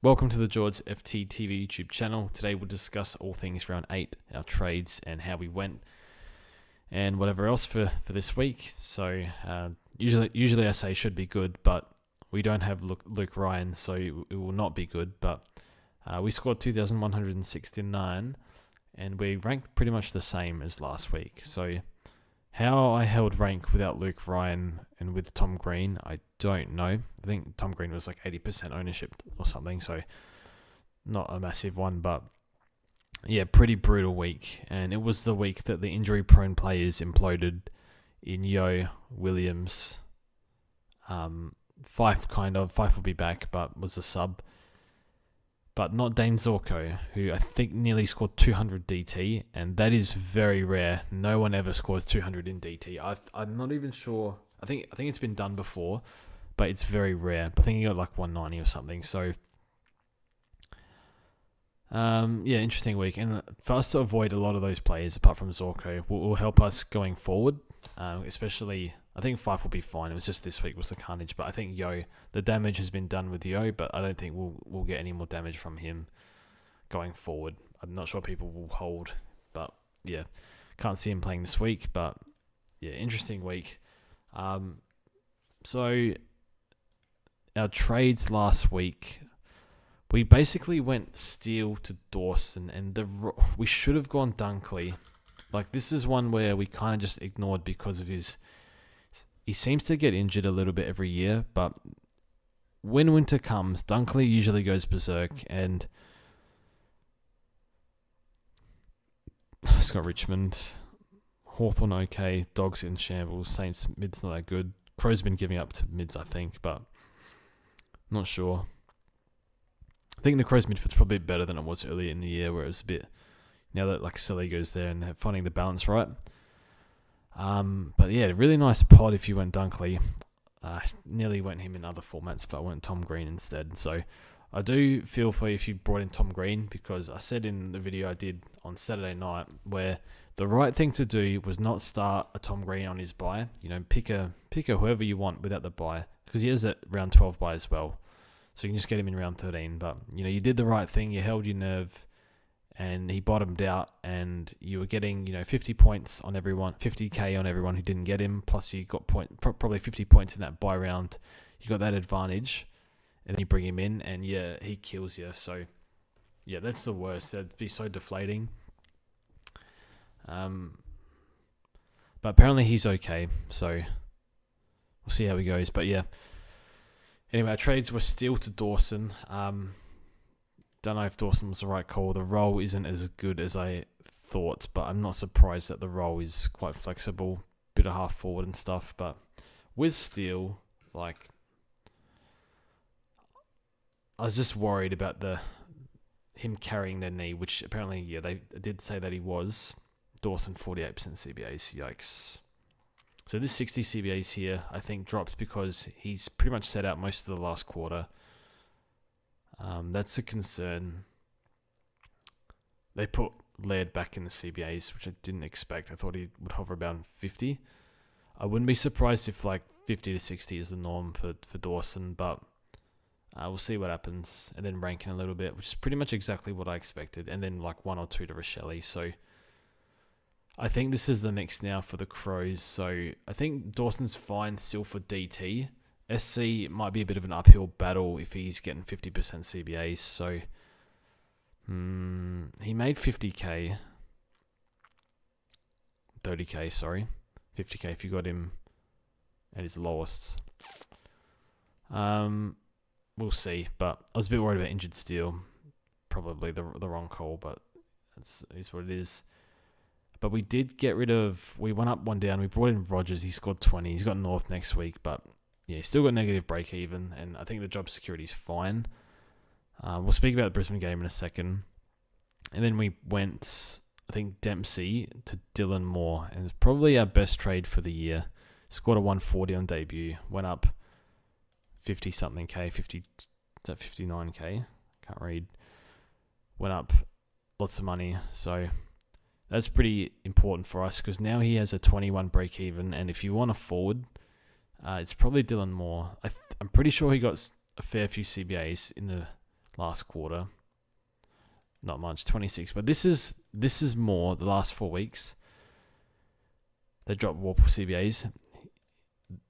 Welcome to the George FT TV YouTube channel. Today we'll discuss all things round 8, our trades and how we went, and whatever else for this week. So usually I say should be good, but we don't have Luke Ryan, so it will not be good. But we scored 2,169, and we ranked pretty much the same as last week. So how I held rank without Luke Ryan and with Tom Green, I don't know. I think Tom Green was like 80% ownership or something, so not a massive one, but yeah, pretty brutal week. And it was the week that the injury-prone players imploded in Yo, Williams, Fife Fife will be back, but was a sub. But not Dane Zorko, who I think nearly scored 200 DT, and that is very rare. No one ever scores 200 in DT. I'm not even sure. I think it's been done before, but it's very rare. I think he got like 190 or something. So, yeah, interesting week. And for us to avoid a lot of those players, apart from Zorko, will help us going forward. Especially, I think Fife will be fine. It was just this week was the carnage, but I think Yo, the damage has been done with Yo, but I don't think we'll get any more damage from him going forward. I'm not sure people will hold, but yeah, can't see him playing this week. But yeah, interesting week. So our trades last week, we basically went Steele to Dawson, and we should have gone Dunkley. Like, this is one where we kind of just ignored because of he seems to get injured a little bit every year, but when winter comes, Dunkley usually goes berserk, and it's got Richmond, Hawthorn okay, Dogs in shambles, Saints mid's not that good. Crow's been giving up to mids, I think, but not sure. I think the Crows midfield's probably better than it was earlier in the year, where it was a bit, now that like Saligo's there and they're finding the balance right. But yeah, really nice pod if you went Dunkley. Nearly went him in other formats, but I went Tom Green instead. So I do feel for you if you brought in Tom Green, because I said in the video I did on Saturday night where the right thing to do was not start a Tom Green on his bye. You know, pick a whoever you want without the bye, because he has that round 12 bye as well. So you can just get him in round 13. But, you know, you did the right thing. You held your nerve, and he bottomed out, and you were getting, 50 points on everyone, 50k on everyone who didn't get him, plus you got probably 50 points in that bye round. You got that advantage, and then you bring him in, and yeah, he kills you. So yeah, that's the worst. That'd be so deflating. But apparently he's okay, so we'll see how he goes. But yeah, anyway, our trades were Steele to Dawson. Don't know if Dawson was the right call. The role isn't as good as I thought, but I'm not surprised that the role is quite flexible, bit of half forward and stuff. But with Steele, like, I was just worried about him carrying their knee, which apparently, yeah, they did say that he was. Dawson 48% CBAs, yikes. So this 60 CBAs here, I think, dropped because he's pretty much set out most of the last quarter. That's a concern. They put Laird back in the CBAs, which I didn't expect. I thought he would hover around 50. I wouldn't be surprised if like 50 to 60 is the norm for Dawson, but we'll see what happens. And then ranking a little bit, which is pretty much exactly what I expected. And then like 1 or 2 to Rochelle. So I think this is the mix now for the Crows. So I think Dawson's fine still for DT. SC might be a bit of an uphill battle if he's getting 50% CBAs. So he made 50k. 30k, sorry. 50k if you got him at his lowest. We'll see. But I was a bit worried about injured Steele. Probably the wrong call, but it is what it is. But we did get rid of... We went up 1 down. We brought in Rogers. He scored 20. He's got North next week, but yeah, he's still got negative break even, and I think the job security is fine. We'll speak about the Brisbane game in a second. And then we went, I think, Dempsey to Dylan Moore, and it's probably our best trade for the year. Scored a 140 on debut. Went up 50-something K. 50... Is that 59k? Can't read. Went up lots of money, so that's pretty important for us, because now he has a 21 break even, and if you want a forward, it's probably Dylan Moore. I'm pretty sure he got a fair few CBAs in the last quarter. Not much, 26. But this is more the last 4 weeks. They dropped Warple CBAs.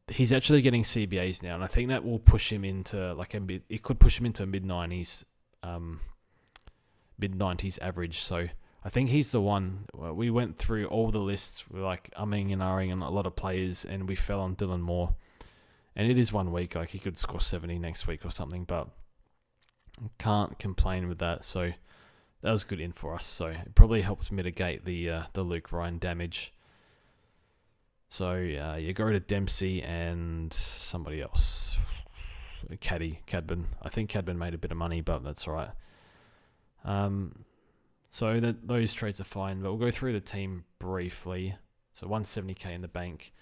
He's actually getting CBAs now, and I think that will push him into it could push him into a mid-90s average. So I think he's the one. We went through all the lists, we're like umming and ahhing on a lot of players, and we fell on Dylan Moore. And it is 1 week, like he could score 70 next week or something, but can't complain with that. So that was good in for us. So it probably helped mitigate the Luke Ryan damage. So you go to Dempsey and somebody else. Cadman. I think Cadman made a bit of money, but that's all right. So those trades are fine, but we'll go through the team briefly. So 170k in the bank,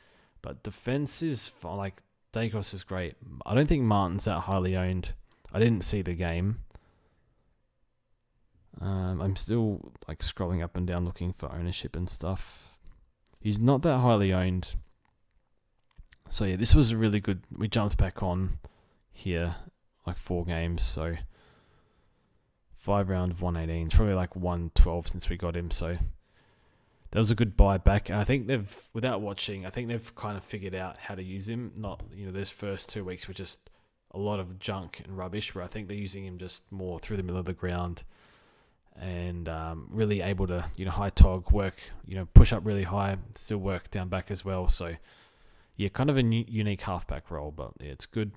but defense is fine. Like Dacos is great. I don't think Martin's that highly owned. I didn't see the game. I'm still like scrolling up and down looking for ownership and stuff. He's not that highly owned. So yeah, this was a really good. We jumped back on here, like 4 games. So 5 round of 118. It's probably like 112 since we got him. So that was a good buy back. And I think without watching, I think they've kind of figured out how to use him. Not, those first 2 weeks were just a lot of junk and rubbish, where I think they're using him just more through the middle of the ground. And really able to, high tog, work, push up really high, still work down back as well. So, yeah, kind of a unique halfback role, but yeah, it's good.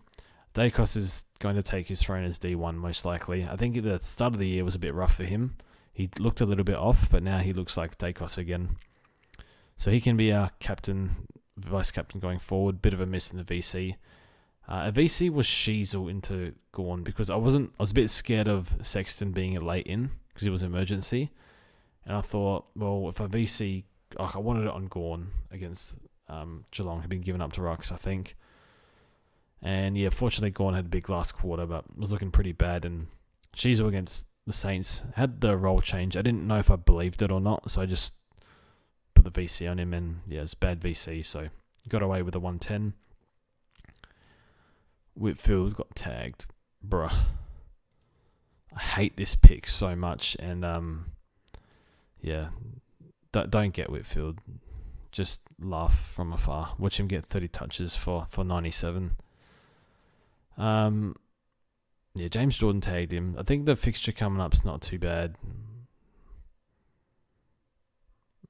Dacos is going to take his throne as D1 most likely. I think at the start of the year was a bit rough for him. He looked a little bit off, but now he looks like Dacos again. So he can be our captain, vice captain going forward. Bit of a miss in the VC. A VC was Sheasel into Gawn because I was a bit scared of Sexton being a late in because it was emergency. And I thought, well, if a VC, I wanted it on Gawn against Geelong, had been given up to Rux, I think. And yeah, fortunately Gawn had a big last quarter, but was looking pretty bad. And Sheasel against the Saints had the role change. I didn't know if I believed it or not, so I just put the VC on him, and yeah, it's bad VC, so got away with a 110. Whitfield got tagged. Bruh. I hate this pick so much, and yeah, don't get Whitfield. Just laugh from afar. Watch him get 30 touches for 97. Yeah, James Jordan tagged him. I think the fixture coming up's not too bad.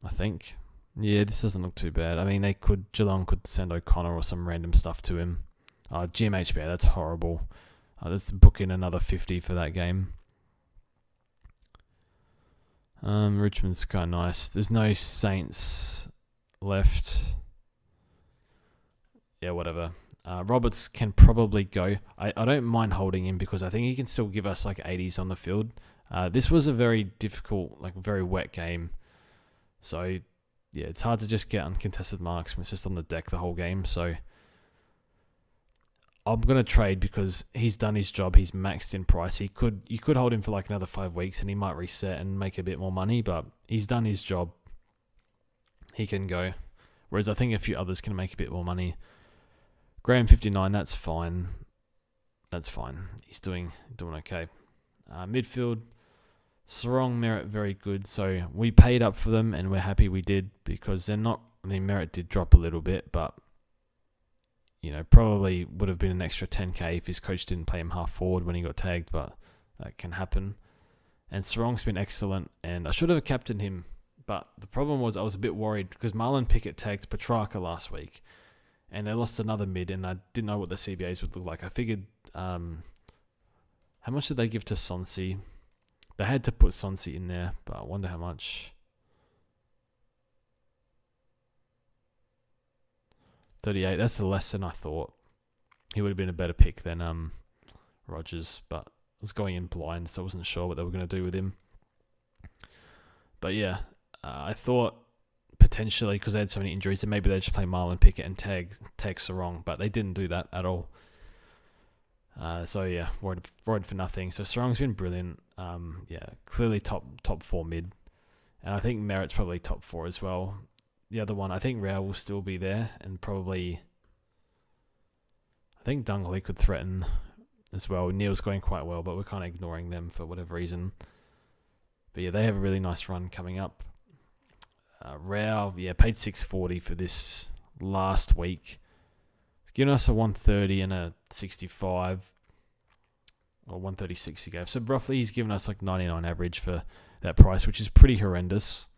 I think. Yeah, this doesn't look too bad. I mean, Geelong could send O'Connor or some random stuff to him. GMHBA, that's horrible. Let's book in another 50 for that game. Richmond's kind of nice. There's no Saints left. Yeah, whatever. Roberts can probably go. I don't mind holding him because I think he can still give us like 80s on the field. This was a very difficult, like very wet game. So, yeah, it's hard to just get uncontested marks when it's just on the deck the whole game. So, I'm going to trade because he's done his job. He's maxed in price. You could hold him for like another 5 weeks and he might reset and make a bit more money, but he's done his job. He can go. Whereas I think a few others can make a bit more money. Graham 59, that's fine. That's fine. He's doing okay. Midfield, Sarong, Merritt, very good. So we paid up for them and we're happy we did because they're not. I mean, Merritt did drop a little bit, but probably would have been an extra 10k if his coach didn't play him half forward when he got tagged, but that can happen. And Sarong's been excellent, and I should have captained him, but the problem was I was a bit worried because Marlon Pickett tagged Petrarca last week, and they lost another mid, and I didn't know what the CBAs would look like. I figured, how much did they give to Sonsi? They had to put Sonsi in there, but I wonder how much. 38, that's less than I thought. He would have been a better pick than Rogers, but I was going in blind, so I wasn't sure what they were going to do with him. But yeah, I thought potentially, because they had so many injuries, that maybe they'd just play Marlon Pickett and tag Sarong, but they didn't do that at all. So yeah, worried for nothing. So Sarong's been brilliant. Yeah, clearly top 4 mid. And I think Merritt's probably top 4 as well. The other one, I think Rao will still be there, and probably I think Dunkley could threaten as well. Neil's going quite well, but we're kind of ignoring them for whatever reason. But yeah, they have a really nice run coming up. Rao, paid 640 for this last week. It's given us a 130 and a 65, or 136 he gave. So roughly he's given us like 99 average for that price, which is pretty horrendous.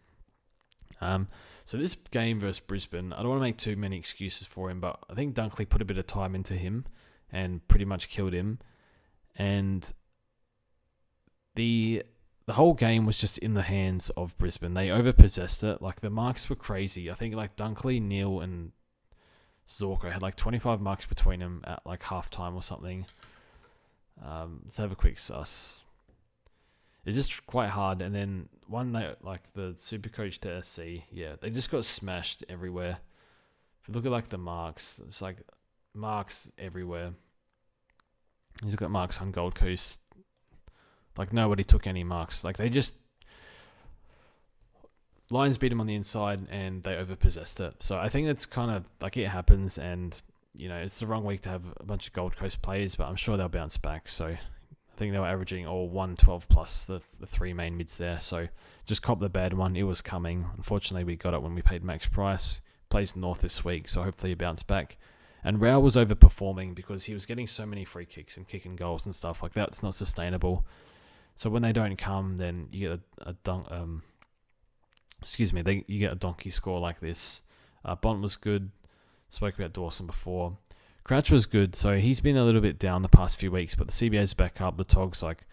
So this game versus Brisbane, I don't want to make too many excuses for him, but I think Dunkley put a bit of time into him and pretty much killed him. And the whole game was just in the hands of Brisbane. They overpossessed it. Like, the marks were crazy. I think like Dunkley, Neil, and Zorko had like 25 marks between them at like halftime or something. Let's have a quick suss. It's just quite hard. And then one night, like the SuperCoach to SC, they just got smashed everywhere. If you look at like the marks, it's like marks everywhere. He's got marks on Gold Coast. Like, nobody took any marks. Like, they just... Lions beat him on the inside and they overpossessed it. So I think that's kind of like, it happens, and it's the wrong week to have a bunch of Gold Coast players, but I'm sure they'll bounce back. So I think they were averaging all 112 plus the three main mids there. So just cop the bad one. It was coming. Unfortunately, we got it when we paid max price. Plays North this week, so hopefully he bounce back. And Rao was overperforming because he was getting so many free kicks and kicking goals and stuff like that. It's not sustainable. So when they don't come, then you get you get a donkey score like this. Bont was good. Spoke about Dawson before. Crouch was good, so he's been a little bit down the past few weeks, but the CBA's back up. The TOG's like,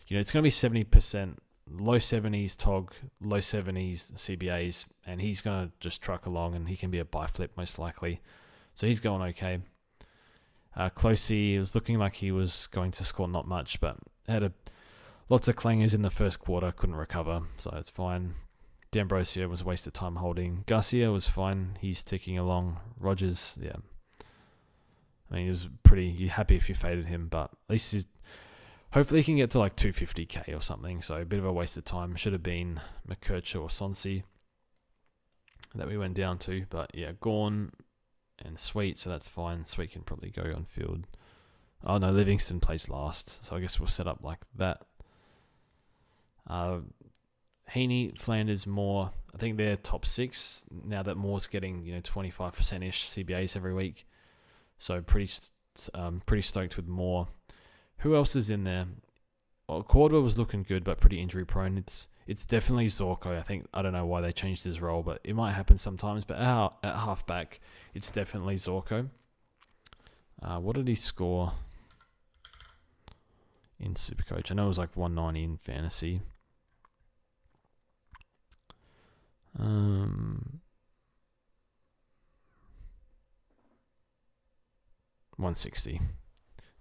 it's going to be 70%, low 70s TOG, low 70s CBAs, and he's going to just truck along, and he can be a buy flip most likely. So he's going okay. Closey, it was looking like he was going to score not much, but had lots of clangers in the first quarter, couldn't recover, so it's fine. D'Ambrosio was a waste of time holding. Garcia was fine, he's ticking along. Rogers, I mean, he was pretty happy if you faded him, but at least hopefully he can get to like 250k or something, so a bit of a waste of time. Should have been McKercher or Sonsi that we went down to, but Gorn and Sweet, so that's fine. Sweet can probably go on field. Oh no, Livingston plays last, so I guess we'll set up like that. Heaney, Flanders, Moore, I think they're top 6 now that Moore's getting 25%ish CBAs every week. So pretty stoked with Moore. Who else is in there? Well, Cordwa was looking good, but pretty injury prone. It's definitely Zorko. I don't know why they changed his role, but it might happen sometimes. But at halfback, it's definitely Zorko. What did he score in SuperCoach? I know it was like 190 in fantasy. 160.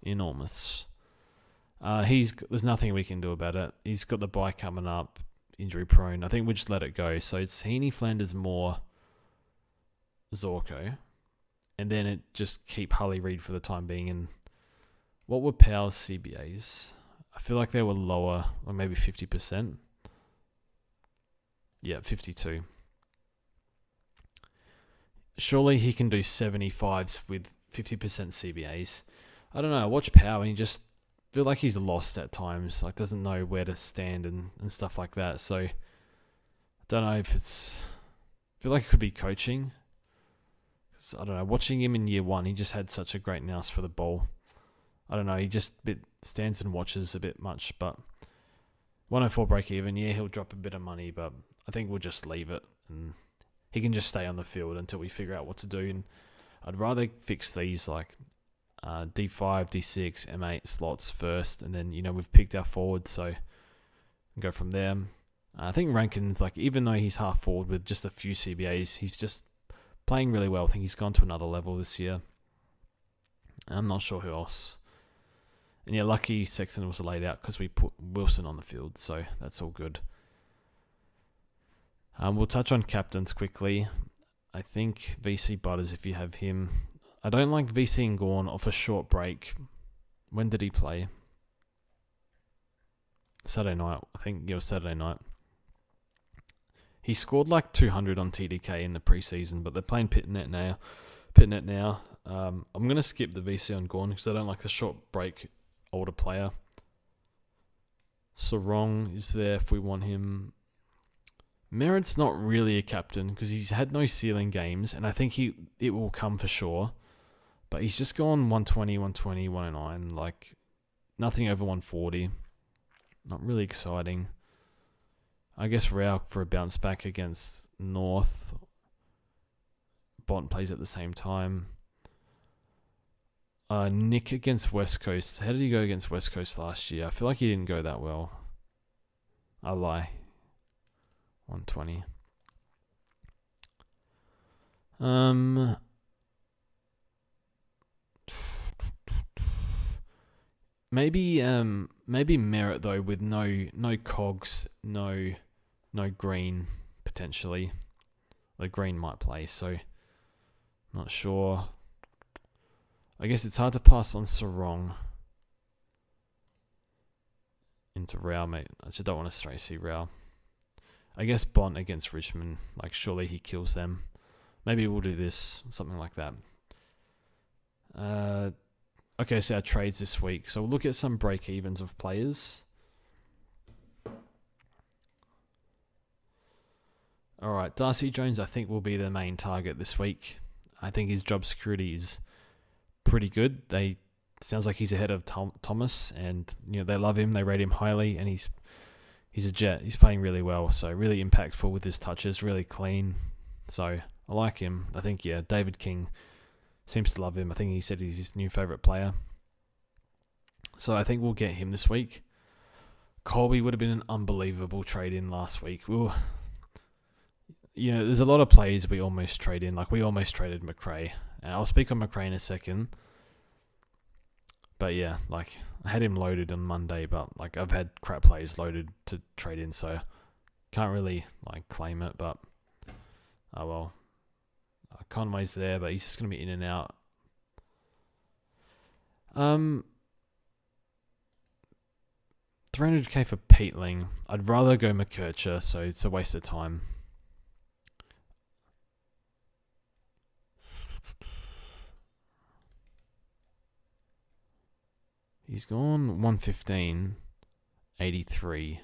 Enormous. There's nothing we can do about it. He's got the bye coming up, injury prone. I think we just let it go. So it's Heaney, Flanders, Moore, Zorko, and then it just keep Harley Reid for the time being. And what were Powell's CBAs? I feel like they were lower, or maybe 50%. Yeah, 52. Surely he can do 75s with 50% CBAs. I don't know. I watch Powell and he just feel like he's lost at times. Like, doesn't know where to stand and stuff like that. So I don't know if I feel like it could be coaching. 'Cause I don't know. Watching him in year 1, he just had such a great nous for the ball. I don't know. He just stands and watches a bit much. But 104 break even. Yeah, he'll drop a bit of money, but I think we'll just leave it and he can just stay on the field until we figure out what to do. And I'd rather fix these like D5, D6, M8 slots first, and then we've picked our forward, so go from there. I think Rankin's like, even though he's half forward with just a few CBAs, he's just playing really well. I think he's gone to another level this year. I'm not sure who else. And lucky Sexton was laid out because we put Wilson on the field, so that's all good. We'll touch on captains quickly. I think VC Butters, if you have him. I don't like VC and Gorn off a short break. When did he play? Saturday night. I think it was Saturday night. He scored like 200 on TDK in the preseason, but they're playing Pitnet now. I'm going to skip the VC on Gorn because I don't like the short break older player. Sarong is there if we want him. Merritt's not really a captain because he's had no ceiling games, and I think it will come for sure. But he's just gone 120, 120, 109, like nothing over 140. Not really exciting. I guess Rao for a bounce back against North. Bont plays at the same time. Nick against West Coast. How did he go against West Coast last year? I feel like he didn't go that well. I lie. 120. Maybe Merritt though with no cogs, no Green potentially. The Green might play, so not sure. I guess it's hard to pass on Sarong into Rao, mate. I just don't want to straight see Rao. I guess Bont against Richmond, like surely he kills them. Maybe we'll do this, something like that. Okay, so our trades this week. So we'll look at some break-evens of players. Alright, Darcy Jones I think will be the main target this week. I think his job security is pretty good. Sounds like he's ahead of Thomas, and they love him, they rate him highly, and he's a jet. He's playing really well, so really impactful with his touches, really clean. So I like him. I think David King seems to love him. I think he said he's his new favourite player. So I think we'll get him this week. Colby would have been an unbelievable trade in last week. There's a lot of players we almost trade in. Like we almost traded McRae. And I'll speak on McRae in a second. But yeah, like I had him loaded on Monday, but like I've had crap players loaded to trade in, so can't really like claim it. But oh well. Conway's there, but he's just gonna be in and out. 300k for Peatling. I'd rather go McKercher, so it's a waste of time. He's gone 115, 83.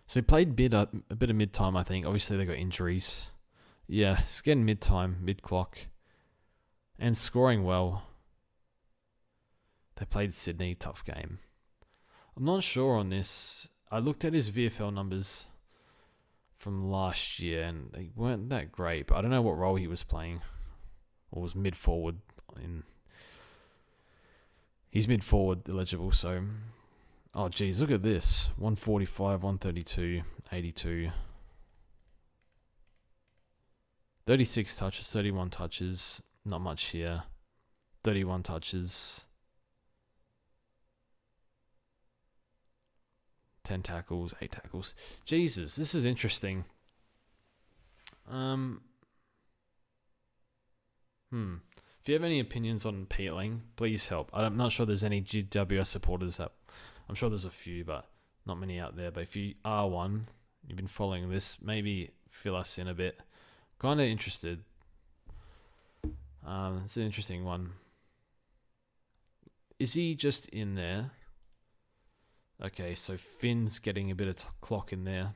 So he played a bit of mid-time, I think. Obviously, they got injuries. Yeah, he's getting mid-time, mid-clock. And scoring well. They played Sydney, tough game. I'm not sure on this. I looked at his VFL numbers from last year, and they weren't that great. But I don't know what role he was playing. Or was mid-forward in... He's mid-forward eligible, so... Oh, geez, look at this. 145, 132, 82. 36 touches, 31 touches. Not much here. 31 touches. 10 tackles, 8 tackles. Jesus, this is interesting. If you have any opinions on Peatling, please help. I'm not sure there's any GWS supporters that... I'm sure there's a few, but not many out there. But if you are one, you've been following this, maybe fill us in a bit. Kind of interested. It's an interesting one. Is he just in there? Okay, so Finn's getting a bit of clock in there.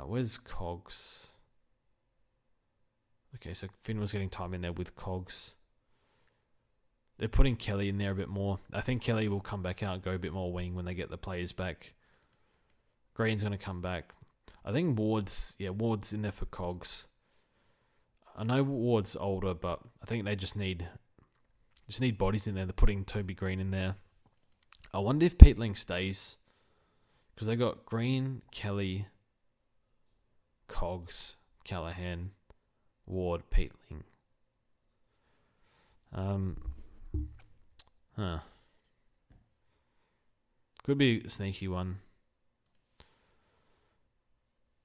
Where's Cogs? Okay, so Finn was getting time in there with Cogs. They're putting Kelly in there a bit more. I think Kelly will come back out and go a bit more wing when they get the players back. Green's going to come back. I think Ward's in there for Cogs. I know Ward's older, but I think they just need bodies in there. They're putting Toby Green in there. I wonder if Peatling stays. Because they got Green, Kelly, Cogs, Callahan, Ward, Peatling. Could be a sneaky one.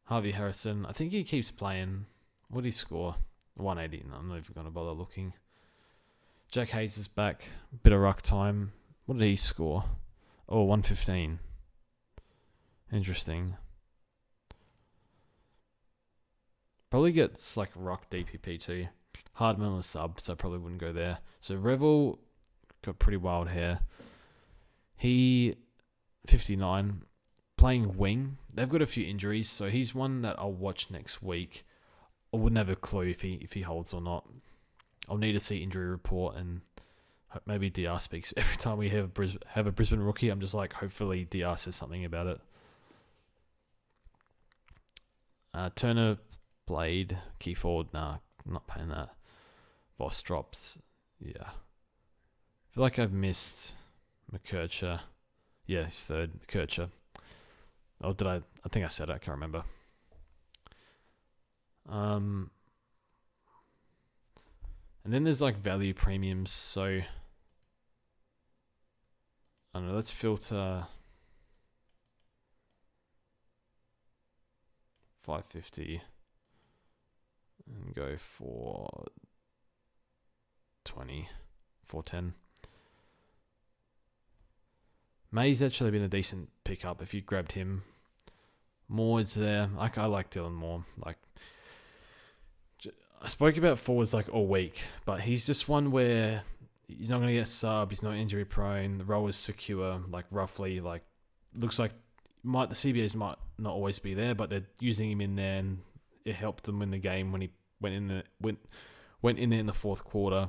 Harvey Harrison. I think he keeps playing. What did he score? 180. No, I'm not even going to bother looking. Jack Hayes is back. Bit of ruck time. What did he score? Oh, 115. Interesting. Probably gets like ruck DPP too. Hardman was subbed, so I probably wouldn't go there. So Revel got pretty wild hair. He 59, playing wing. They've got a few injuries, so he's one that I'll watch next week. I wouldn't have a clue if he holds or not. I'll need to see injury report, and maybe DR speaks. Every time we have a Brisbane rookie, I'm just like, hopefully DR says something about it. Turner, Blade, key forward. Nah, I'm not paying that. Voss drops. Yeah. I feel like I've missed McKercher. Yeah, he's third. McKercher. Oh, did I? I think I said it. I can't remember. And then there's like value premiums. So I don't know. Let's filter 550 and go for 20, 410. May's actually been a decent pickup if you grabbed him. Moore is there. I like Dylan Moore. Like, I spoke about forwards like all week, but he's just one where he's not going to get sub. He's not injury prone. The role is secure. Like roughly, like looks like the CBAs might not always be there, but they're using him in there, and it helped them win the game when he went in there in the fourth quarter.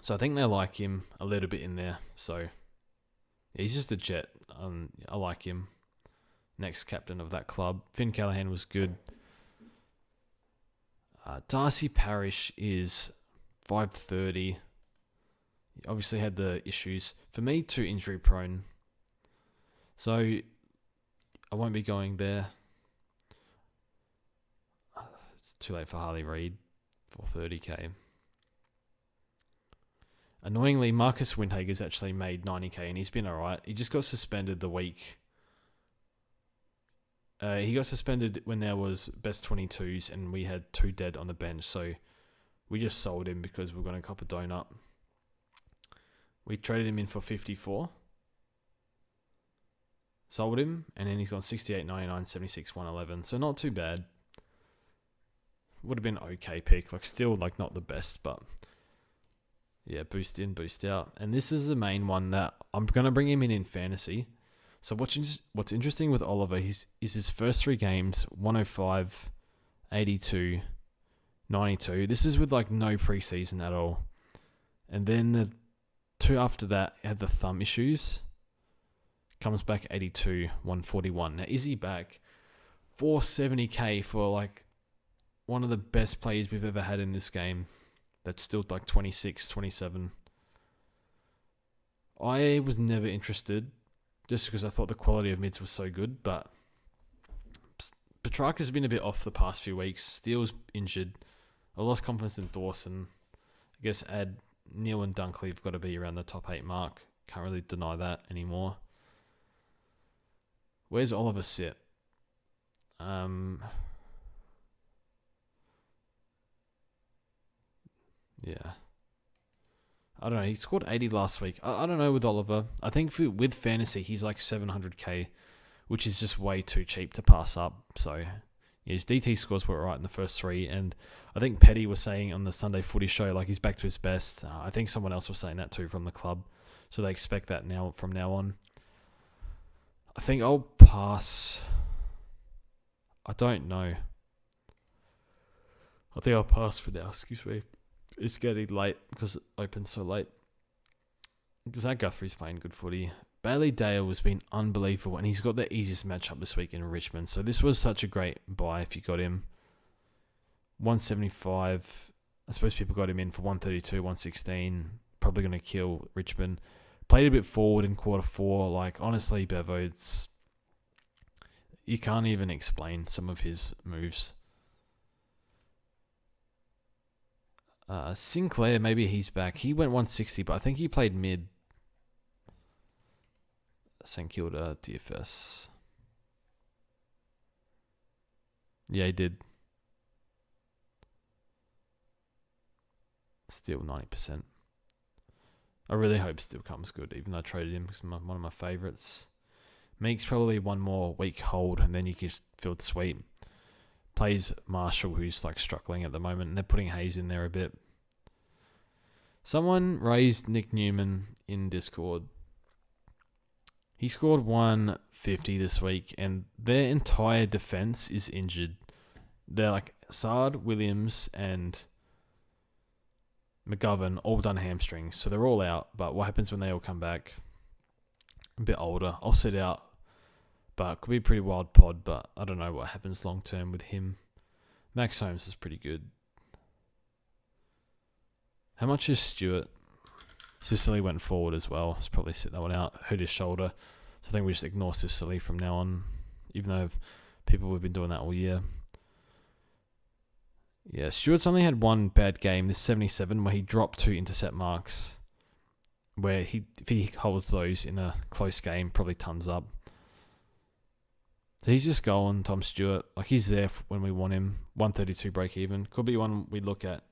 So I think they like him a little bit in there. So yeah, he's just a jet. I like him. Next captain of that club. Finn Callahan was good. Darcy Parish is 530. He obviously had the issues. For me, too injury prone. So I won't be going there. It's too late for Harley Reid. 430k. Annoyingly, Marcus Windhager's actually made 90k and he's been alright. He just got suspended the week. He got suspended when there was best 22s and we had 2 dead on the bench. So we just sold him because we're going to cop a donut. We traded him in for 54. Sold him, and then he's gone 68, 99, 76, 111. So not too bad. Would have been an okay pick. Like still like not the best, but yeah, boost in, boost out. And this is the main one that I'm going to bring him in fantasy. So what's interesting with Oliver is his first 3 games, 105, 82, 92. This is with like no preseason at all. And then the 2 after that had the thumb issues. Comes back 82, 141. Now is he back? 470k for like one of the best players we've ever had in this game. That's still like 26, 27. I was never interested. Just because I thought the quality of mids was so good, but Petrarca's been a bit off the past few weeks. Steele's injured. I lost confidence in Dawson. I guess Neil and Dunkley have got to be around the top 8 mark. Can't really deny that anymore. Where's Oliver sit? Yeah. I don't know. He scored 80 last week. I don't know with Oliver. I think with fantasy, he's like 700k, which is just way too cheap to pass up. So yeah, his DT scores were right in the first 3. And I think Petty was saying on the Sunday Footy show, like he's back to his best. I think someone else was saying that too from the club. So they expect that now from now on. I think I'll pass. I don't know. I think I'll pass for now. Excuse me. It's getting late because it opened so late. Zach Guthrie's playing good footy. Bailey Dale has been unbelievable, and he's got the easiest matchup this week in Richmond. So this was such a great buy if you got him. 175. I suppose people got him in for 132, 116. Probably going to kill Richmond. Played a bit forward in quarter 4. Like, honestly, Bevo, you can't even explain some of his moves. Sinclair, maybe he's back. He went 160, but I think he played mid. St Kilda, DFS. Yeah, he did. Still 90%. I really hope Still comes good, even though I traded him because he's one of my favourites. Meek's probably one more week hold, and then you can field sweep. Plays Marshall, who's like struggling at the moment, and they're putting Hayes in there a bit. Someone raised Nick Newman in Discord. He scored 150 this week, and their entire defense is injured. They're like Sard, Williams, and McGovern all done hamstrings, so they're all out. But what happens when they all come back? A bit older. I'll sit out, but it could be a pretty wild pod. But I don't know what happens long term with him. Max Holmes is pretty good. How much is Stewart? Sicily went forward as well. Let's probably sit that one out. Hurt his shoulder. So I think we just ignore Sicily from now on, even though people have been doing that all year. Yeah, Stewart's only had one bad game, this 77, where he dropped 2 intercept marks. Where if he holds those in a close game, probably tons up. So he's just going, Tom Stewart. Like, he's there when we want him. 132 break even. Could be one we look at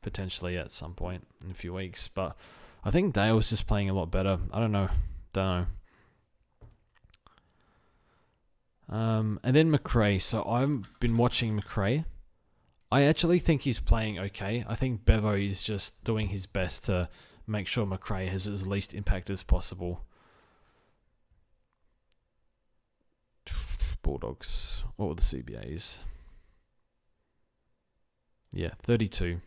potentially at some point in a few weeks. But I think Dale's just playing a lot better. I don't know. And then McRae. So I've been watching McRae. I actually think he's playing okay. I think Bevo is just doing his best to make sure McRae has as least impact as possible. Bulldogs. What were the CBAs? Yeah, 32.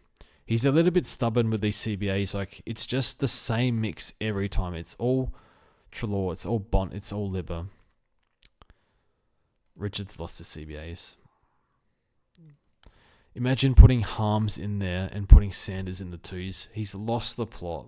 He's a little bit stubborn with these CBAs. Like, it's just the same mix every time. It's all Treloar, it's all Bont, it's all Libba. Richards lost his CBAs. Imagine putting Harms in there and putting Sanders in the 2s. He's lost the plot.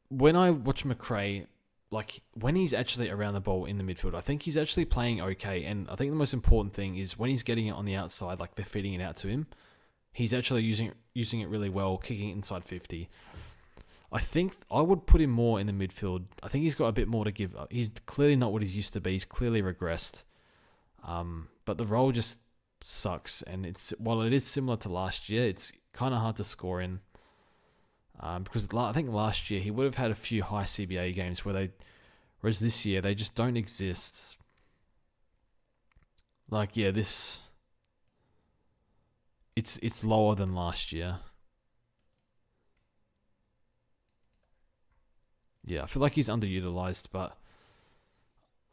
When I watch McRae, like, when he's actually around the ball in the midfield, I think he's actually playing okay. And I think the most important thing is when he's getting it on the outside, like they're feeding it out to him, he's actually using it really well, kicking it inside 50. I think I would put him more in the midfield. I think he's got a bit more to give. He's clearly not what he's used to be. He's clearly regressed. But the role just sucks. And while it is similar to last year, it's kind of hard to score in. Because I think last year he would have had a few high CBA games whereas this year they just don't exist. Like, yeah, it's lower than last year. Yeah, I feel like he's underutilized, but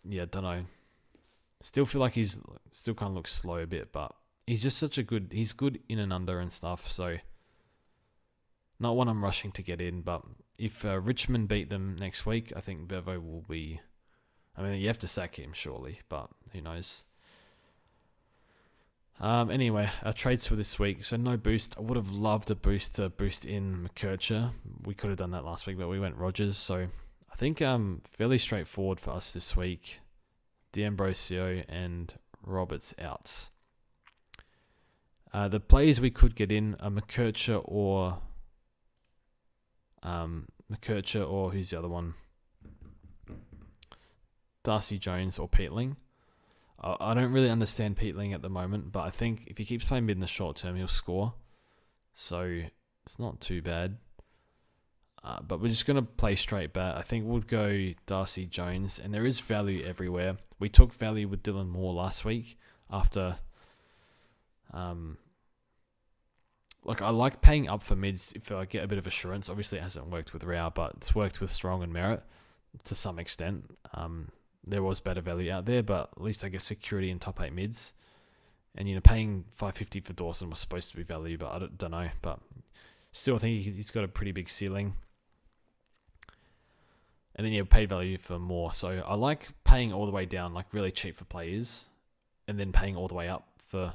yeah, don't know. Still feel like he's still kind of looks slow a bit, but he's just he's good in and under and stuff, so not one I'm rushing to get in, but if Richmond beat them next week, I think Bevo will be... I mean, you have to sack him, surely, but who knows. Anyway, our trades for this week. So no boost. I would have loved a boost to boost in McKercher. We could have done that last week, but we went Rogers. So I think fairly straightforward for us this week. D'Ambrosio and Roberts out. The players we could get in are McKercher or who's the other one? Darcy Jones or Peatling. I don't really understand Peatling at the moment, but I think if he keeps playing mid in the short term, he'll score. So it's not too bad. But we're just going to play straight bat. I think we'll go Darcy Jones, and there is value everywhere. We took value with Dylan Moore last week after... I like paying up for mids if I get a bit of assurance. Obviously, it hasn't worked with Rao, but it's worked with Strong and Merritt to some extent. There was better value out there, but at least I guess security in top 8 mids. And, paying $550 for Dawson was supposed to be value, but I don't know. But still, I think he's got a pretty big ceiling. And then, paid value for more. So I like paying all the way down, like really cheap for players, and then paying all the way up for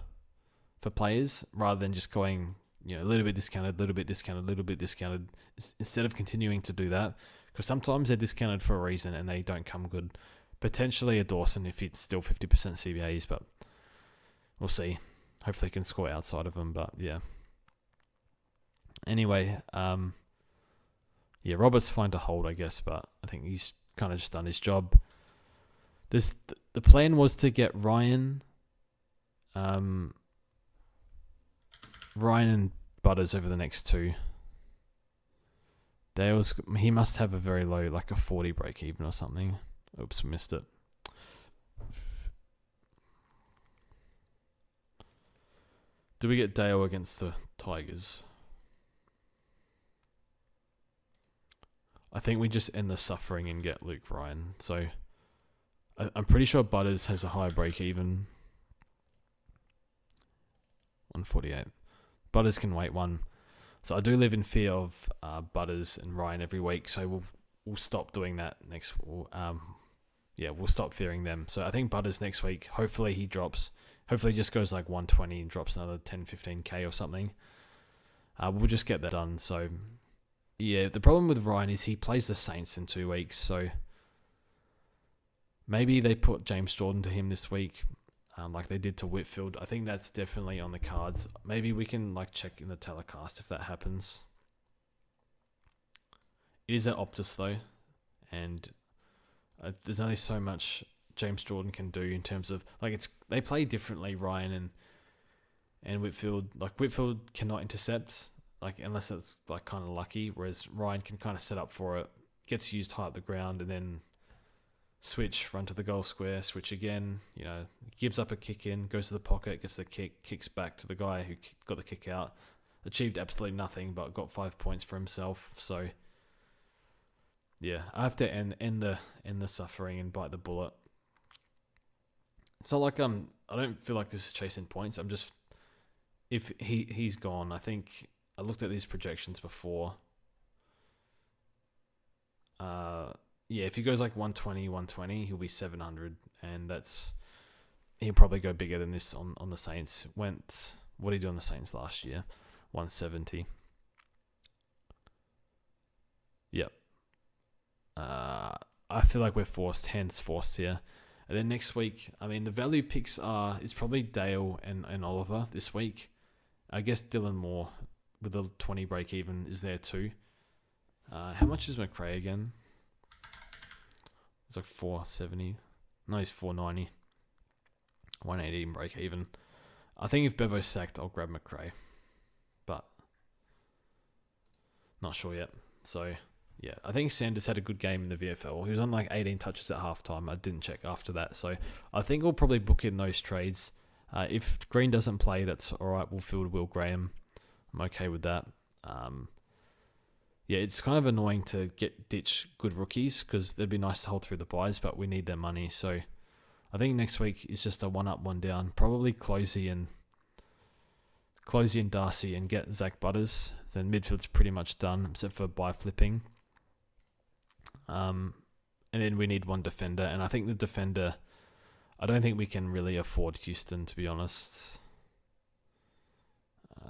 players, rather than just going, a little bit discounted, little bit discounted, little bit discounted, instead of continuing to do that. Because sometimes they're discounted for a reason and they don't come good. Potentially a Dawson if it's still 50% CBAs, but we'll see. Hopefully he can score outside of them, but yeah. Anyway, Robert's fine to hold, I guess, but I think he's kind of just done his job. The plan was to get Ryan and Butters over the next 2. He must have a very low, like a 40 break even or something. Oops, missed it. Do we get Dale against the Tigers? I think we just end the suffering and get Luke Ryan. So I'm pretty sure Butters has a high break even. 148. Butters can wait one. So I do live in fear of Butters and Ryan every week. So we'll stop doing that next. We'll stop fearing them. So I think Butters next week. Hopefully he drops. Hopefully he just goes like 120 and drops another 10, 15k or something. We'll just get that done. So yeah, the problem with Ryan is he plays the Saints in 2 weeks. So maybe they put James Jordan to him this week. Like they did to Whitfield. I think that's definitely on the cards. Maybe we can like check in the telecast if that happens. It is at Optus though, and there's only so much James Jordan can do in terms of like they play differently, Ryan and Whitfield. Like Whitfield cannot intercept, like unless it's like kind of lucky, whereas Ryan can kind of set up for it, gets used high up the ground, and then switch, run to the goal square, switch again, gives up a kick in, goes to the pocket, gets the kick, kicks back to the guy who got the kick out, achieved absolutely nothing, but got 5 points for himself. So yeah, I have to end the suffering and bite the bullet. It's not like I don't feel like this is chasing points. I'm just, if he's gone, I think I looked at these projections before. Yeah, if he goes like 120, he'll be 700, and he'll probably go bigger than this on the Saints. What did he do on the Saints last year? 170. Yep. I feel like we're forced here. And then next week, I mean, the value picks is probably Dale and Oliver this week. I guess Dylan Moore with a 20 break even is there too. How much is McRae again? It's like 470. No, he's 490. 180 in break even. I think if Bevo's sacked, I'll grab McRae. But not sure yet. So yeah, I think Sanders had a good game in the VFL. He was on like 18 touches at halftime. I didn't check after that. So I think we'll probably book in those trades. If Green doesn't play, that's all right. We'll field Will Graham. I'm okay with that. Yeah, it's kind of annoying to ditch good rookies because it'd be nice to hold through the buys, but we need their money. So I think next week is just a 1 up, 1 down. Probably Closey and Darcy and get Zach Butters. Then midfield's pretty much done except for buy flipping. And then we need one defender, and I think the defender, I don't think we can really afford Houston, to be honest.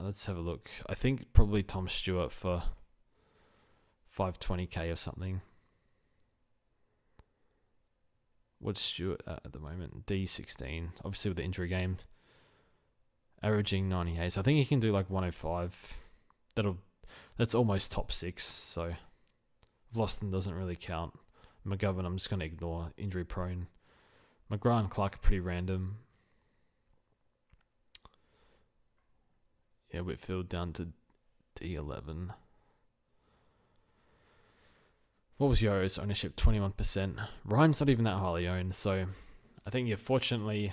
Let's have a look. I think probably Tom Stewart for 520k or something. What's Stewart at the moment? D16. Obviously with the injury game. Averaging 98. So I think he can do like 105. That's almost top 6. So Vlosten doesn't really count. McGovern I'm just going to ignore. Injury prone. McGrath and Clark are pretty random. Yeah, Whitfield down to D11. What was Yo's ownership? 21%. Ryan's not even that highly owned, so I think, fortunately,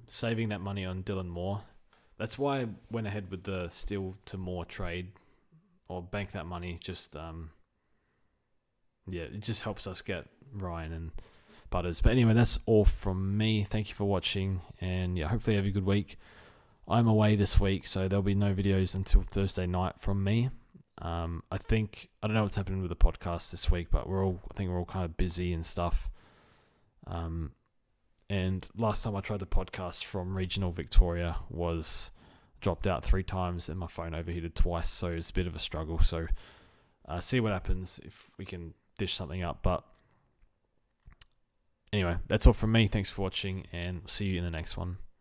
saving that money on Dylan Moore. That's why I went ahead with the Steele to Moore trade, or bank that money. Just, it just helps us get Ryan and Butters. But anyway, that's all from me. Thank you for watching, and hopefully you have a good week. I'm away this week, so there'll be no videos until Thursday night from me. I don't know what's happening with the podcast this week, but I think we're all kind of busy and stuff. And last time I tried the podcast from regional Victoria was dropped out 3 times and my phone overheated twice, so it's a bit of a struggle. So see what happens if we can dish something up. But anyway, that's all from me. Thanks for watching, and see you in the next one.